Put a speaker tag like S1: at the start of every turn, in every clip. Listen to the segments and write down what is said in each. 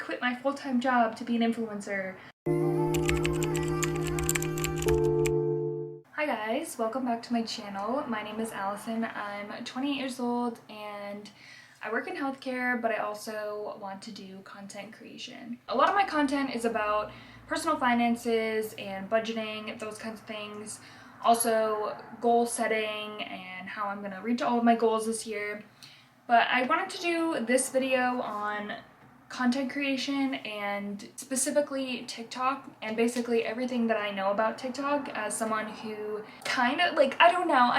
S1: quit my full-time job to be an influencer. Hi guys, welcome back to my channel. My name is Allison. I'm 28 years old and I work in healthcare, but I also want to do content creation. A lot of my content is about personal finances and budgeting, those kinds of things. Also goal setting and how I'm gonna reach all of my goals this year. But I wanted to do this video on content creation and specifically TikTok and basically everything that I know about TikTok as someone who kind of I don't know,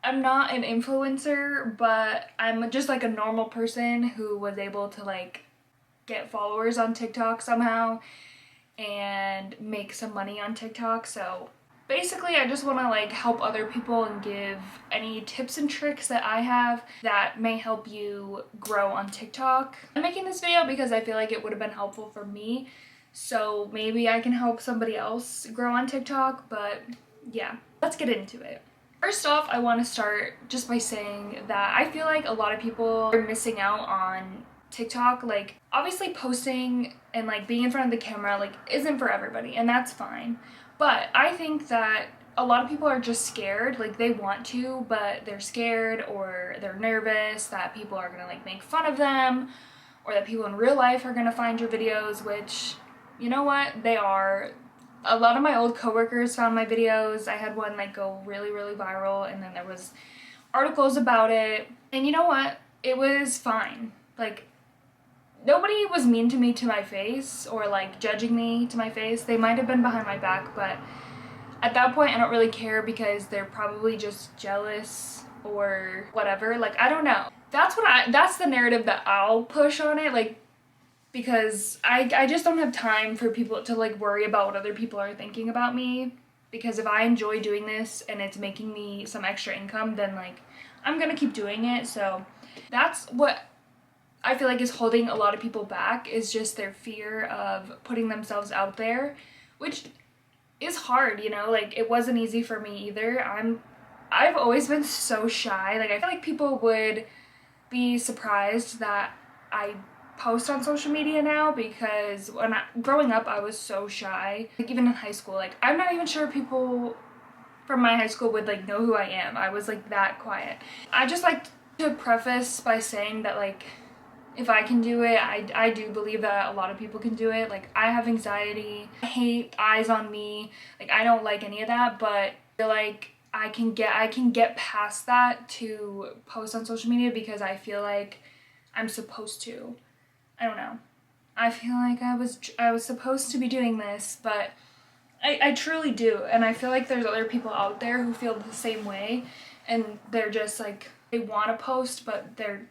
S1: I'm not an influencer, but I'm just like a normal person who was able to get followers on TikTok somehow and make some money on TikTok. So basically I just want to help other people and give any tips and tricks that I have that may help you grow on TikTok. I'm making this video because I feel like it would have been helpful for me, so maybe I can help somebody else grow on TikTok. But yeah, let's get into it. First off, I want to start just by saying that I feel like a lot of people are missing out on TikTok. Obviously posting and being in front of the camera isn't for everybody, and that's fine. But I think that a lot of people are just scared. They want to, but they're scared or they're nervous that people are gonna make fun of them, or that people in real life are gonna find your videos, which, you know what, they are. A lot of my old coworkers found my videos. I had one go really, really viral, and then there was articles about it. And you know what? It was fine. Nobody was mean to me to my face or judging me to my face. They might have been behind my back, but at that point I don't really care, because they're probably just jealous or whatever. I don't know. That's the narrative that I'll push on it, because I just don't have time for people to worry about what other people are thinking about me. Because if I enjoy doing this and it's making me some extra income, then I'm gonna keep doing it. So that's what I feel is holding a lot of people back, is just their fear of putting themselves out there, which is hard, you know. It wasn't easy for me either. I've always been so shy. I feel like people would be surprised that I post on social media now, because growing up I was so shy. Even in high school, I'm not even sure people from my high school would know who I am. I was that quiet. I just like to preface by saying that if I can do it, I do believe that a lot of people can do it. I have anxiety, I hate eyes on me, I don't like any of that, but I feel like I can get past that to post on social media, because I feel like I'm supposed to. I don't know. I feel like I was supposed to be doing this, but I truly do, and I feel like there's other people out there who feel the same way, and they're just they want to post, but they're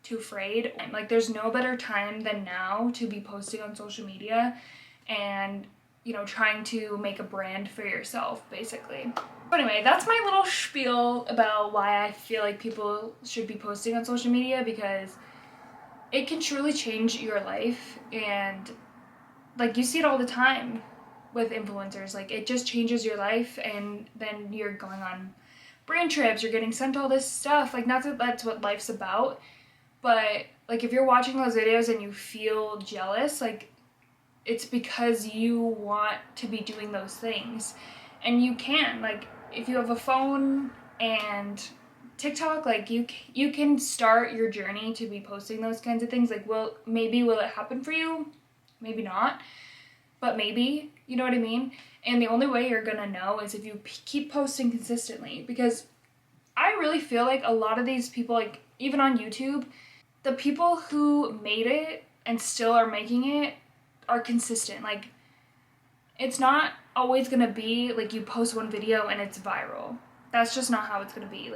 S1: too afraid. There's no better time than now to be posting on social media and, you know, trying to make a brand for yourself, basically. But anyway, that's my little spiel about why I feel like people should be posting on social media, because it can truly change your life. And you see it all the time with influencers. It just changes your life, and then you're going on brand trips, you're getting sent all this stuff. Not that that's what life's about, but if you're watching those videos and you feel jealous, it's because you want to be doing those things. And you can, if you have a phone and TikTok, you can start your journey to be posting those kinds of things. Maybe will it happen for you? Maybe not, but maybe, you know what I mean? And the only way you're gonna know is if you keep posting consistently, because I really feel a lot of these people, even on YouTube, the people who made it and still are making it are consistent. It's not always gonna be you post one video and it's viral. That's just not how it's gonna be.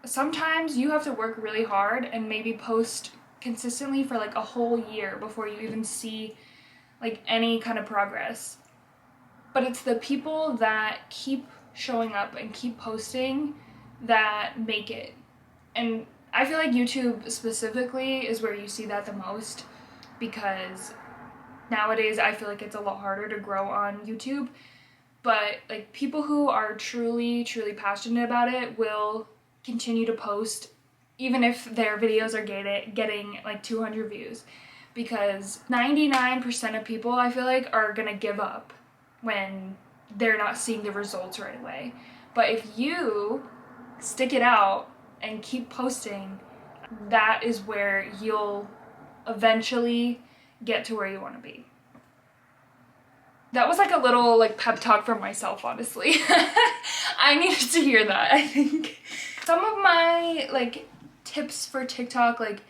S1: Sometimes you have to work really hard and maybe post consistently for a whole year before you even see any kind of progress. But it's the people that keep showing up and keep posting that make it. And I feel YouTube specifically is where you see that the most, because nowadays I feel it's a lot harder to grow on YouTube. But people who are truly passionate about it will continue to post even if their videos are getting 200 views, because 99% of people, I feel like, are gonna give up when they're not seeing the results right away. But if you stick it out and keep posting, that is where you'll eventually get to where you want to be. That was like a little like pep talk for myself, honestly. I needed to hear that, I think. Some of my like tips for TikTok, like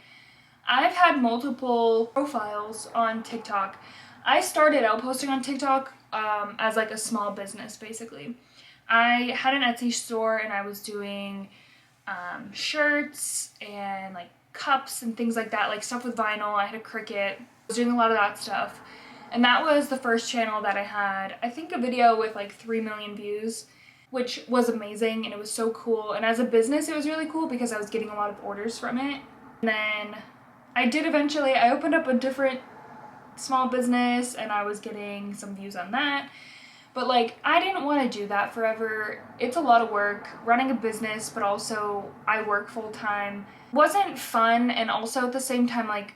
S1: I've had multiple profiles on TikTok. I started out posting on TikTok as like a small business, basically. I had an Etsy store and I was doing shirts and like cups and things like that, like stuff with vinyl. I had a Cricut. I was doing a lot of that stuff. And that was the first channel that I had, I think, a video with like 3 million views, which was amazing and it was so cool. And as a business, it was really cool because I was getting a lot of orders from it. And then I opened up a different small business and I was getting some views on that. But like, I didn't want to do that forever. It's a lot of work running a business, but also I work full time. Wasn't fun, and also at the same time, like,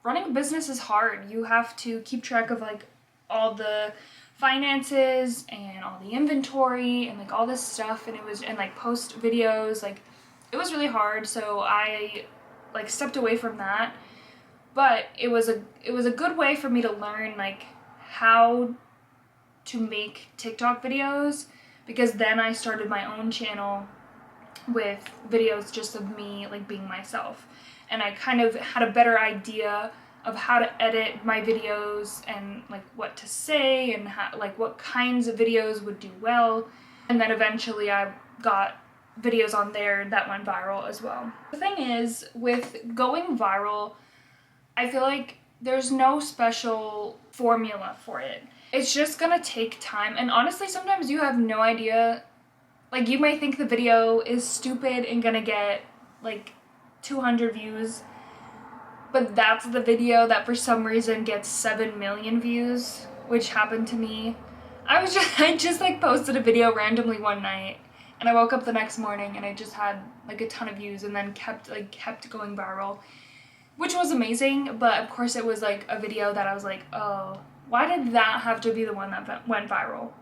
S1: running a business is hard. You have to keep track of like all the finances and all the inventory and like all this stuff, and like post videos. Like, it was really hard, so I like stepped away from that. But it was a good way for me to learn like how to make TikTok videos, because then I started my own channel with videos just of me like being myself, and I kind of had a better idea of how to edit my videos and like what to say and how, like what kinds of videos would do well. And then eventually I got videos on there that went viral as well. The thing is, with going viral, I feel like there's no special formula for it. It's just gonna take time, and honestly sometimes you have no idea. Like, you may think the video is stupid and gonna get like 200 views, but that's the video that for some reason gets 7 million views, which happened to me. I just like posted a video randomly one night and I woke up the next morning and I just had like a ton of views, and then kept going viral, which was amazing. But of course it was like a video that I was like, oh, why did that have to be the one that went viral?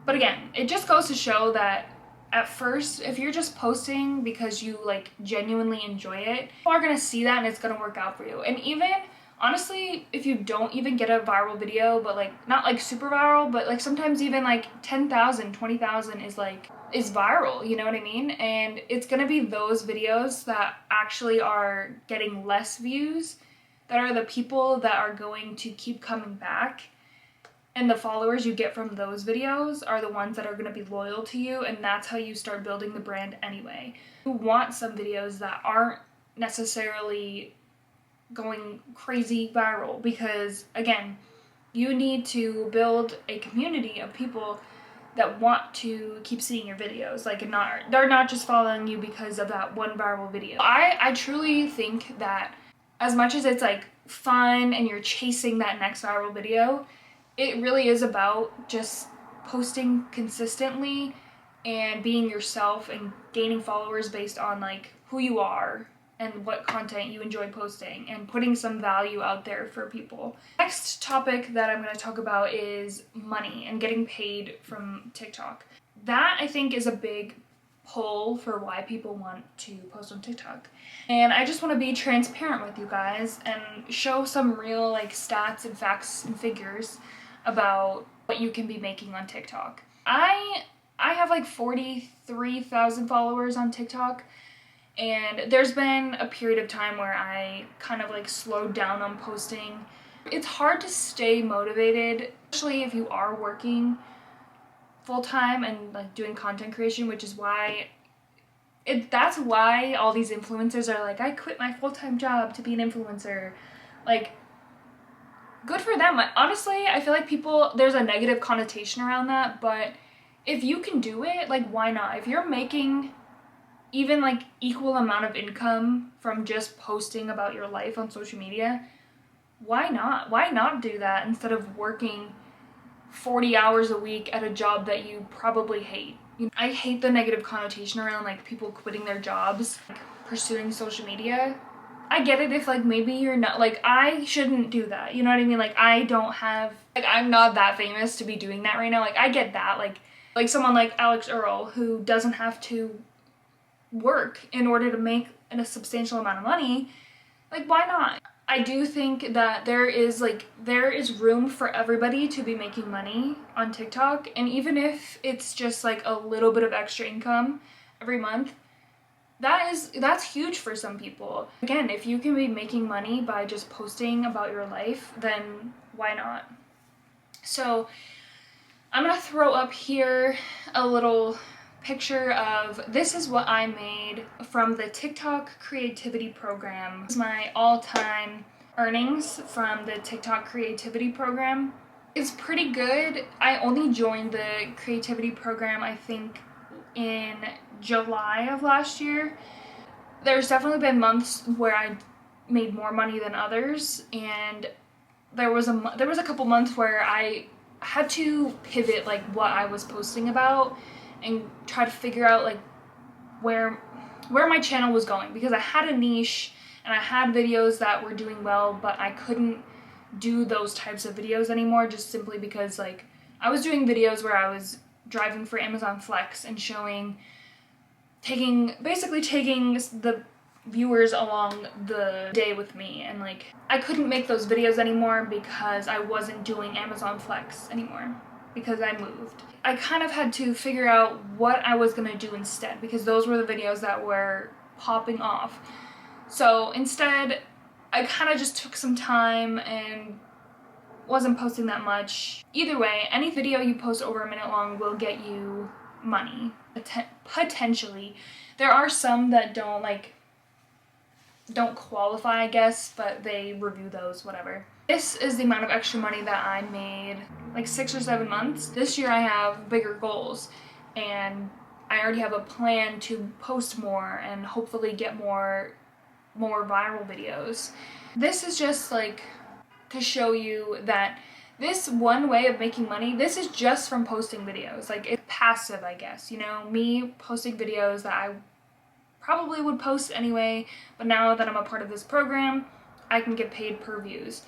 S1: But again, it just goes to show that at first, if you're just posting because you like genuinely enjoy it, people are gonna see that and it's gonna work out for you. And even honestly, if you don't even get a viral video, but like not like super viral, but like sometimes even like 10,000, 20,000 is viral, you know what I mean? And it's gonna be those videos that actually are getting less views that are the people that are going to keep coming back. And the followers you get from those videos are the ones that are going to be loyal to you, and that's how you start building the brand anyway. You want some videos that aren't necessarily going crazy viral, because again, you need to build a community of people that want to keep seeing your videos. Like, they're not just following you because of that one viral video. I truly think that as much as it's like fun and you're chasing that next viral video, it really is about just posting consistently and being yourself and gaining followers based on like who you are and what content you enjoy posting, and putting some value out there for people. Next topic that I'm going to talk about is money and getting paid from TikTok. That, I think, is a big pull for why people want to post on TikTok. And I just want to be transparent with you guys and show some real like stats and facts and figures about what you can be making on TikTok. I have like 43,000 followers on TikTok, and there's been a period of time where I kind of like slowed down on posting. It's hard to stay motivated, especially if you are working full-time and like doing content creation, which is why that's why all these influencers are like, I quit my full-time job to be an influencer. Like, good for them. Honestly, I feel like there's a negative connotation around that, but if you can do it, like, why not? If you're making even like equal amount of income from just posting about your life on social media, why not? Why not do that instead of working 40 hours a week at a job that you probably hate? I hate the negative connotation around like people quitting their jobs, like, pursuing social media. I get it if like maybe you're not, like I shouldn't do that, you know what I mean? Like I don't have, like I'm not that famous to be doing that right now. Like I get that, like someone like Alex Earl who doesn't have to work in order to make a substantial amount of money, like why not? I do think that there is room for everybody to be making money on TikTok, and even if it's just like a little bit of extra income every month, that's huge for some people. Again, if you can be making money by just posting about your life, then why not? So I'm gonna throw up here a little picture of, this is what I made from the TikTok creativity program. This is my all-time earnings from the TikTok creativity program. It's pretty good. I only joined the creativity program I think in July of last year. There's definitely been months where I made more money than others, and there was a couple months where I had to pivot like what I was posting about and try to figure out like where my channel was going, because I had a niche and I had videos that were doing well, but I couldn't do those types of videos anymore just simply because like I was doing videos where I was driving for Amazon Flex and basically taking the viewers along the day with me, and like I couldn't make those videos anymore because I wasn't doing Amazon Flex anymore because I moved. I kind of had to figure out what I was gonna do instead, because those were the videos that were popping off. So instead, I kind of just took some time and wasn't posting that much. Either way, any video you post over a minute long will get you money, potentially. There are some that don't qualify, I guess, but they review those, whatever. This is the amount of extra money that I made like 6 or 7 months. This year I have bigger goals, and I already have a plan to post more and hopefully get more viral videos. This is just like to show you that this one way of making money, this is just from posting videos. Like it's passive, I guess, you know, me posting videos that I probably would post anyway, but now that I'm a part of this program, I can get paid per views.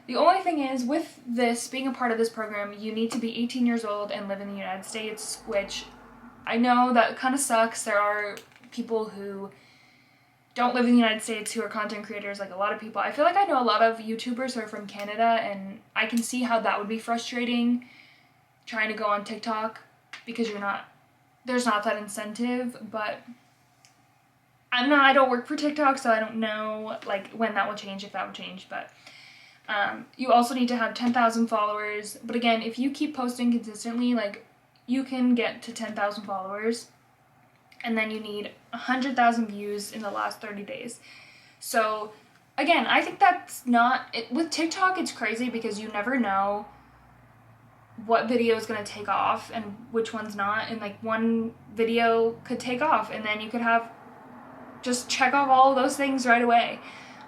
S1: The only thing is, with this, being a part of this program, you need to be 18 years old and live in the United States, which I know that kind of sucks. There are people who don't live in the United States who are content creators, like a lot of people. I feel like I know a lot of YouTubers who are from Canada, and I can see how that would be frustrating trying to go on TikTok because there's not that incentive, but I don't work for TikTok, so I don't know like when that will change, if that will change, but you also need to have 10,000 followers. But again, if you keep posting consistently, like you can get to 10,000 followers, and then you need 100,000 views in the last 30 days. So again, I think that's not, with TikTok it's crazy because you never know what video is going to take off and which one's not, and like one video could take off and then you could have just check off all of those things right away,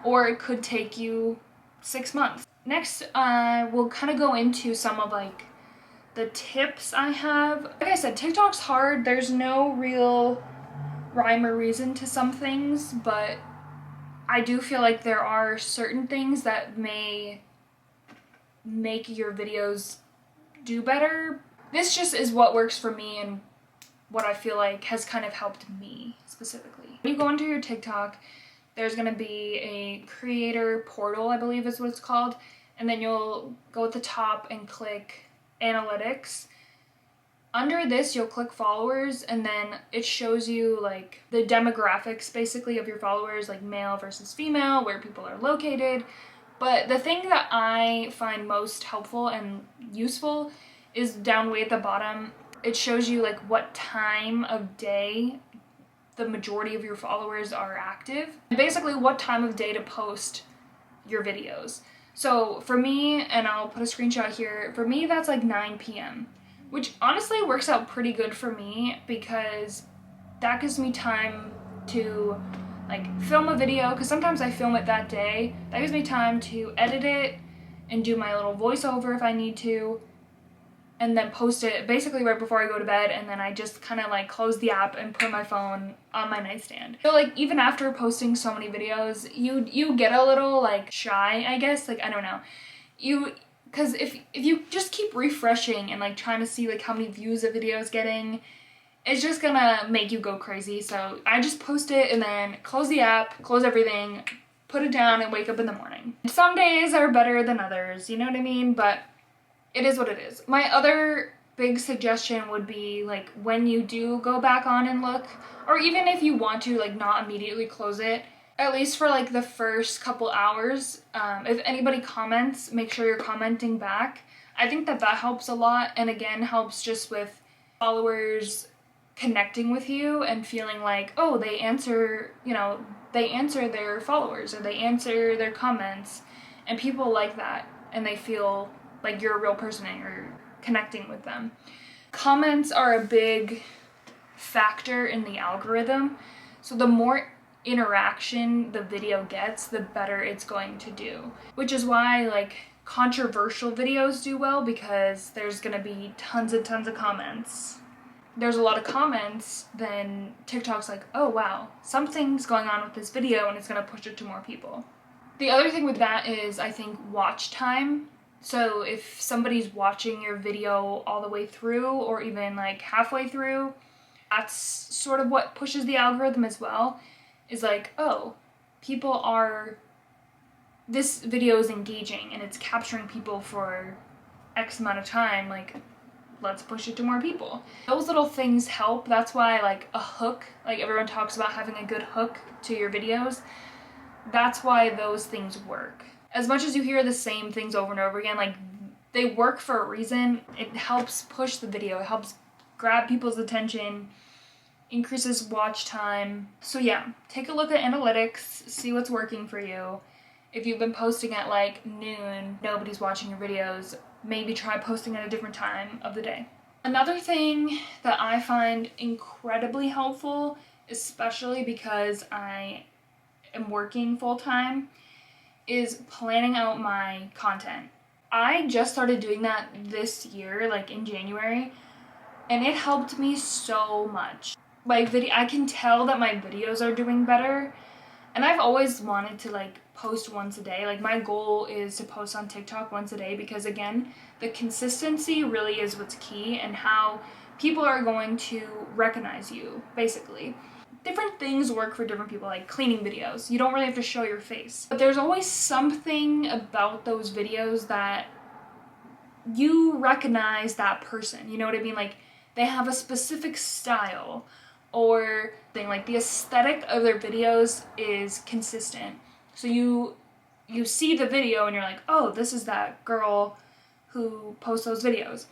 S1: or it could take you 6 months. Next, we'll kind of go into some of like the tips I have. Like I said, TikTok's hard. There's no real rhyme or reason to some things, but I do feel like there are certain things that may make your videos do better. This just is what works for me and what I feel like has kind of helped me specifically. When you go into your TikTok, there's going to be a creator portal, I believe is what it's called, and then you'll go at the top and click analytics. Under this, you'll click followers, and then it shows you like the demographics basically of your followers, like male versus female, where people are located. But the thing that I find most helpful and useful is down way at the bottom. It shows you like what time of day the majority of your followers are active, and basically what time of day to post your videos. So for me, and I'll put a screenshot here, for me that's like 9 p.m. which honestly works out pretty good for me because that gives me time to like film a video, because sometimes I film it that day. That gives me time to edit it and do my little voiceover if I need to, and then post it basically right before I go to bed, and then I just kind of like close the app and put my phone on my nightstand. So like even after posting so many videos, you get a little like shy, I guess, like I don't know. Because if you just keep refreshing and like trying to see like how many views a video is getting, it's just gonna make you go crazy. So I just post it and then close the app, close everything, put it down, and wake up in the morning. Some days are better than others, you know what I mean? But it is what it is. My other big suggestion would be like when you do go back on and look, or even if you want to like not immediately close it, at least for like the first couple hours, if anybody comments, make sure you're commenting back. I think that helps a lot, and again helps just with followers connecting with you and feeling like, oh, they answer their followers, or they answer their comments, and people like that, and they feel like you're a real person and you're connecting with them. Comments are a big factor in the algorithm, so the more interaction the video gets, the better it's going to do. Which is why like controversial videos do well, because there's gonna be tons and tons of comments. There's a lot of comments, then TikTok's like, oh wow, something's going on with this video, and it's gonna push it to more people. The other thing with that is, I think, watch time. So if somebody's watching your video all the way through, or even like halfway through, that's sort of what pushes the algorithm as well. Is like, oh, this video is engaging and it's capturing people for X amount of time, like let's push it to more people. Those little things help. That's why like a hook, like everyone talks about having a good hook to your videos, that's why those things work. As much as you hear the same things over and over again, like they work for a reason. It helps push the video, it helps grab people's attention, increases watch time. So yeah, take a look at analytics, see what's working for you. If you've been posting at like noon, nobody's watching your videos, maybe try posting at a different time of the day. Another thing that I find incredibly helpful, especially because I am working full-time, is planning out my content. I just started doing that this year, like in January, and it helped me so much. I can tell that my videos are doing better, and I've always wanted to like post once a day. Like my goal is to post on TikTok once a day, because again, the consistency really is what's key, and how people are going to recognize you, basically. Different things work for different people, like cleaning videos. You don't really have to show your face. But there's always something about those videos that you recognize that person. You know what I mean? Like they have a specific style, or like the aesthetic of their videos is consistent. So you see the video and you're like, oh, this is that girl who posts those videos.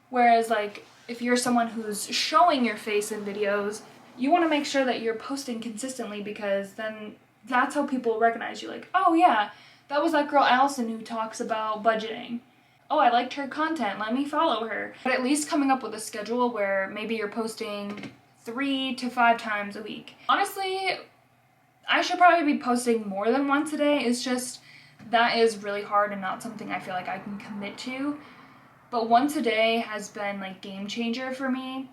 S1: Whereas like if you're someone who's showing your face in videos, you want to make sure that you're posting consistently, because then that's how people recognize you. Like, oh yeah, that was that girl Allison who talks about budgeting. Oh, I liked her content, let me follow her. But at least coming up with a schedule where maybe you're posting 3 to 5 times a week. Honestly, I should probably be posting more than once a day. It's just that is really hard and not something I feel like I can commit to. But once a day has been like game changer for me.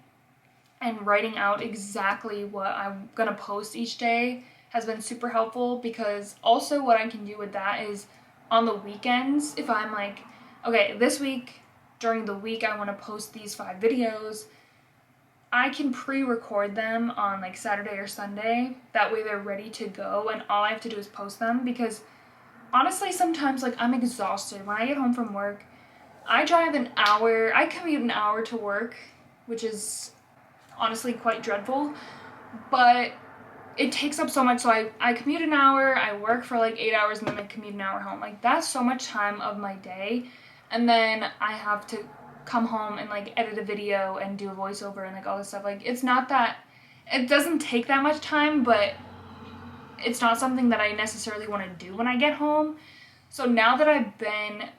S1: And writing out exactly what I'm gonna post each day has been super helpful, because also what I can do with that is on the weekends, if I'm like, okay, this week, during the week, I want to post these 5 videos, I can pre-record them on like Saturday or Sunday. That way they're ready to go, and all I have to do is post them. Because honestly, sometimes like I'm exhausted. When I get home from work, I commute an hour to work, which is honestly quite dreadful, but it takes up so much. So I commute an hour, I work for like 8 hours, and then I commute an hour home. Like that's so much time of my day, and then I have to come home and like edit a video and do a voiceover and like all this stuff. Like it doesn't take that much time, but it's not something that I necessarily want to do when I get home. So now that I've been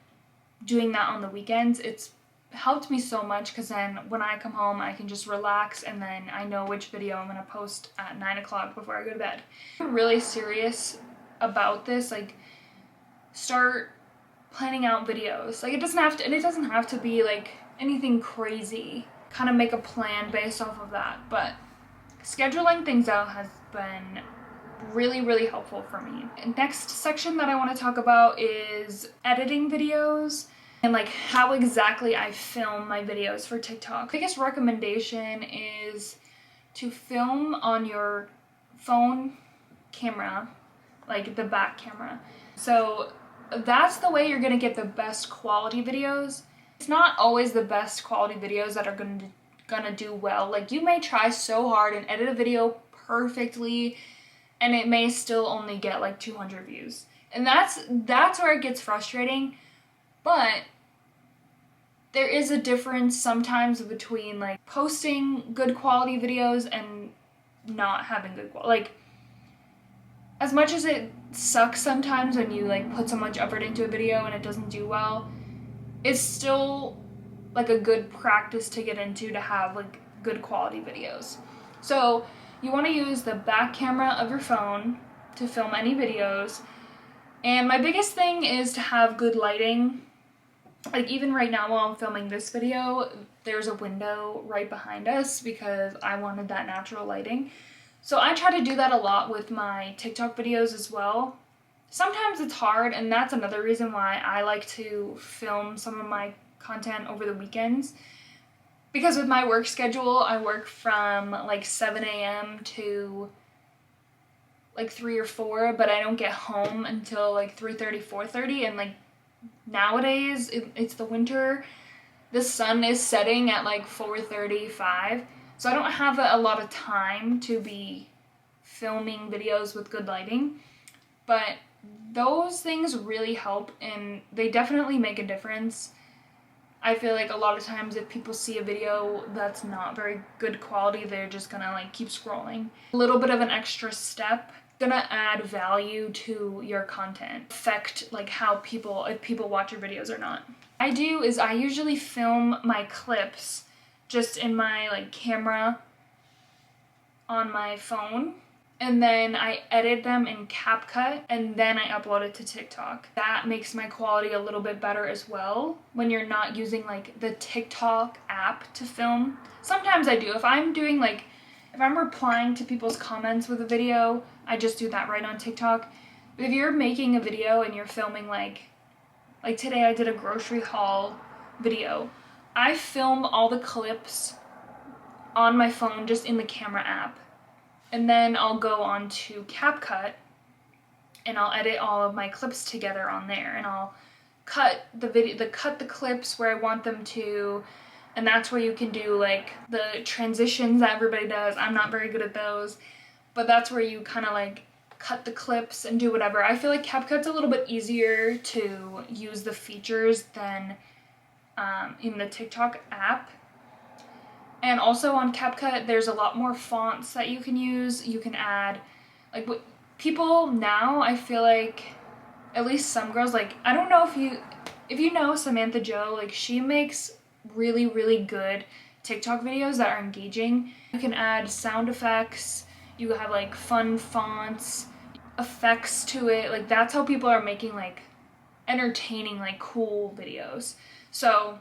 S1: doing that on the weekends, it's helped me so much, because then when I come home I can just relax, and then I know which video I'm gonna post at 9 o'clock before I go to bed. I'm really serious about this. Like start planning out videos. Like it doesn't have to be like anything crazy. Kind of make a plan based off of that, but scheduling things out has been really helpful for me. Next section that I want to talk about is editing videos and like how exactly I film my videos for TikTok. Biggest recommendation is to film on your phone camera, like the back camera. So that's the way you're gonna get the best quality videos. It's not always the best quality videos that are gonna do well. Like, you may try so hard and edit a video perfectly and it may still only get like 200 views. And that's where it gets frustrating. But there is a difference sometimes between like posting good quality videos and not having good quality. Like, as much as it sucks sometimes when you like put so much effort into a video and it doesn't do well, it's still like a good practice to get into to have like good quality videos. So you want to use the back camera of your phone to film any videos. And my biggest thing is to have good lighting. Like, even right now while I'm filming this video, there's a window right behind us because I wanted that natural lighting. So I try to do that a lot with my TikTok videos as well. Sometimes it's hard, and that's another reason why I like to film some of my content over the weekends. Because with my work schedule, I work from like 7 a.m. to like 3 or 4, but I don't get home until like 3:30, 4:30, and like nowadays it's the winter. The sun is setting at like 4:35, so I don't have a lot of time to be filming videos with good lighting. But those things really help, and they definitely make a difference. I feel like a lot of times if people see a video that's not very good quality, they're just gonna like keep scrolling. A little bit of an extra step gonna add value to your content, affect like how people, if people watch your videos or not. What I do is I usually film my clips just in my like camera on my phone, and then I edit them in CapCut, and then I upload it to TikTok. That makes my quality a little bit better as well when you're not using like the TikTok app to film. Sometimes I do. If I'm replying to people's comments with a video, I just do that right on TikTok. But if you're making a video and you're filming like today I did a grocery haul video, I film all the clips on my phone just in the camera app. And then I'll go on to CapCut and I'll edit all of my clips together on there, and I'll cut the clips where I want them to, and that's where you can do like the transitions that everybody does. I'm not very good at those, but that's where you kind of like cut the clips and do whatever. I feel like CapCut's a little bit easier to use the features than in the TikTok app. And also on CapCut, there's a lot more fonts that you can use. You can add, like, what people now, I feel like, at least some girls, like, I don't know if you know Samantha Joe, like, she makes really good TikTok videos that are engaging. You can add sound effects, you have, like, fun fonts, effects to it. Like, that's how people are making, like, entertaining, like, cool videos. So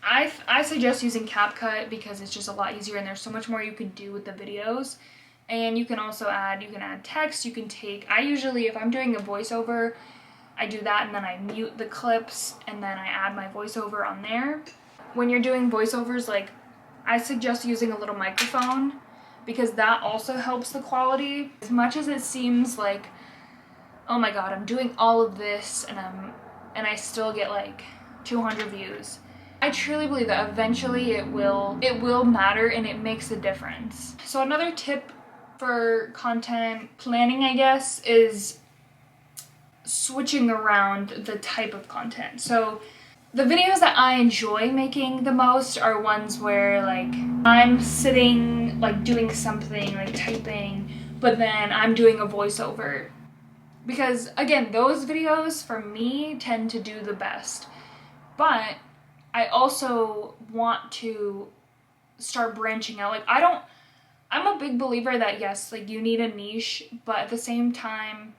S1: I suggest using CapCut because it's just a lot easier and there's so much more you can do with the videos. And you can also add text, I usually, if I'm doing a voiceover, I do that and then I mute the clips and then I add my voiceover on there. When you're doing voiceovers, like, I suggest using a little microphone because that also helps the quality. As much as it seems like, oh my god, I'm doing all of this and I still get like 200 views. I truly believe that eventually it will matter and it makes a difference. So another tip for content planning, I guess, is switching around the type of content. So the videos that I enjoy making the most are ones where like I'm sitting like doing something, like typing, but then I'm doing a voiceover. Because again, those videos for me tend to do the best. But I also want to start branching out. Like, I'm a big believer that yes, like, you need a niche, but at the same time,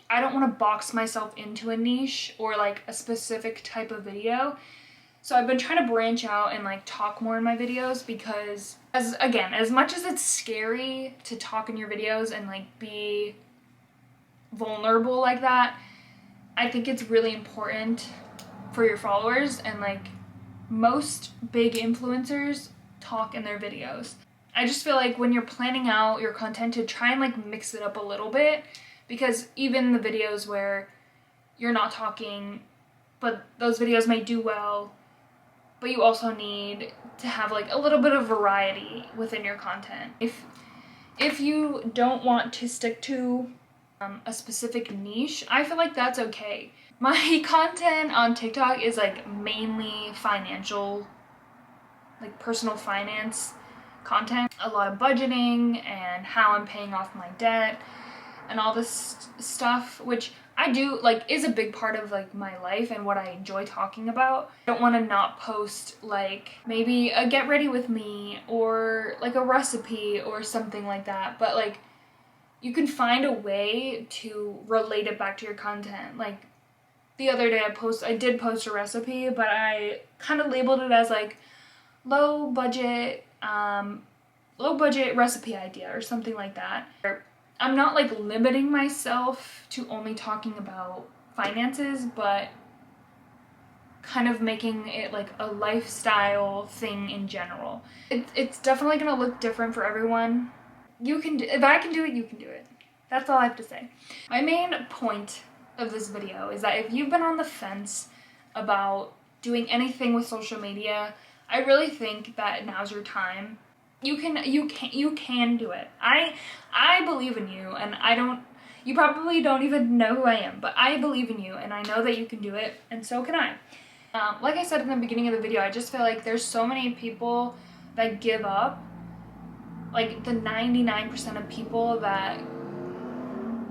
S1: I don't want to box myself into a niche or like a specific type of video. So I've been trying to branch out and like talk more in my videos because as much as it's scary to talk in your videos and like be vulnerable like that, I think it's really important for your followers, and like most big influencers talk in their videos. I just feel like when you're planning out your content to try and like mix it up a little bit, because even the videos where you're not talking, but those videos may do well, but you also need to have like a little bit of variety within your content. If you don't want to stick to a specific niche, I feel like that's okay. My content on TikTok is like mainly financial, like personal finance content. A lot of budgeting and how I'm paying off my debt and all this stuff, which I do like is a big part of like my life and what I enjoy talking about. I don't want to not post like maybe a get ready with me or like a recipe or something like that, but like you can find a way to relate it back to your content. Like the other day I did post a recipe, but I kind of labeled it as like low budget recipe idea or something like that. I'm not like limiting myself to only talking about finances, but kind of making it like a lifestyle thing in general. It's definitely gonna look different for everyone. If I can do it, you can do it. That's all I have to say. My main point of this video is that if you've been on the fence about doing anything with social media, I really think that now's your time. You can do it. I believe in you, and you probably don't even know who I am, but I believe in you and I know that you can do it, and so can I. Like I said in the beginning of the video, I just feel like there's so many people that give up. Like the 99% of people that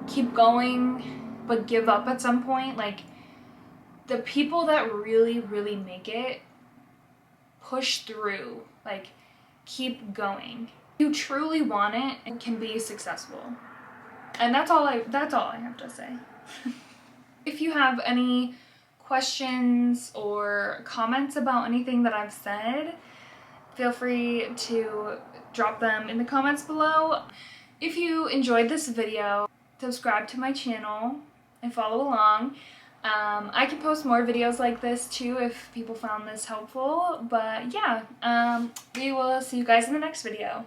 S1: keep going but give up at some point, like the people that really, really make it, push through, like keep going. If you truly want it and can be successful. And that's all I have to say. If you have any questions or comments about anything that I've said, feel free to drop them in the comments below. If you enjoyed this video, subscribe to my channel and follow along. I can post more videos like this too if people found this helpful, but yeah, we will see you guys in the next video.